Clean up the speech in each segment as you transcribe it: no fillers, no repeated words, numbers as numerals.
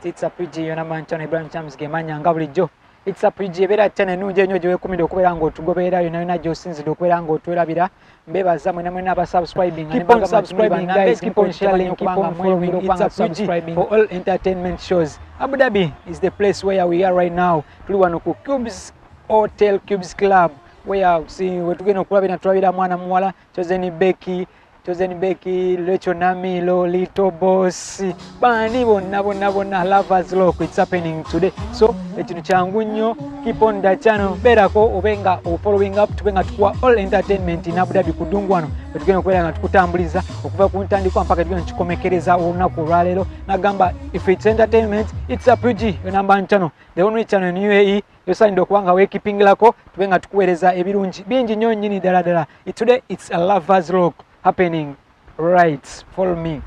It's a PG yona manchana Ibrahim Chams gemanya nga bulijjo. It's a PG ebera channel nuje nnyo gye wekumide okubeera ng'otugoberera yona gy'osinzidde okubeera ng'otwerabira. Mbebaza mwena aba subscribing. Keep on subscribing guys, keep on sharing, keep on following. It's a PG for all entertainment shows. Abu Dhabi is the place where we are right now. Tuli wano ku Cubes Hotel, Cubes Club, where see wetugenda okulabira tulabira mwana muwala Chosen Becky, Lecho Namilo, Little Boss, bani bonna lovers look. It's happening today. So ekintu kyangu nnyo, keep on the channel. Berako obenga following up tubenga tukwa all entertainment in Abu Dhabi kudungu wano. Betugenda okubeera nga tukutambuliza okuva ku ntandikwa mpaka tugenda kikomekereza olunaku olwaleero. Nagamba if it's entertainment, it's a PG number channel. The only channel in UAE yosaanidde okuba nga weekipingirako tubenga tukuweereza ebirungi bingi nnyo nnyini ddala. Today it's a lovers look happening right. Follow me.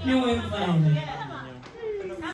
You ain't fine.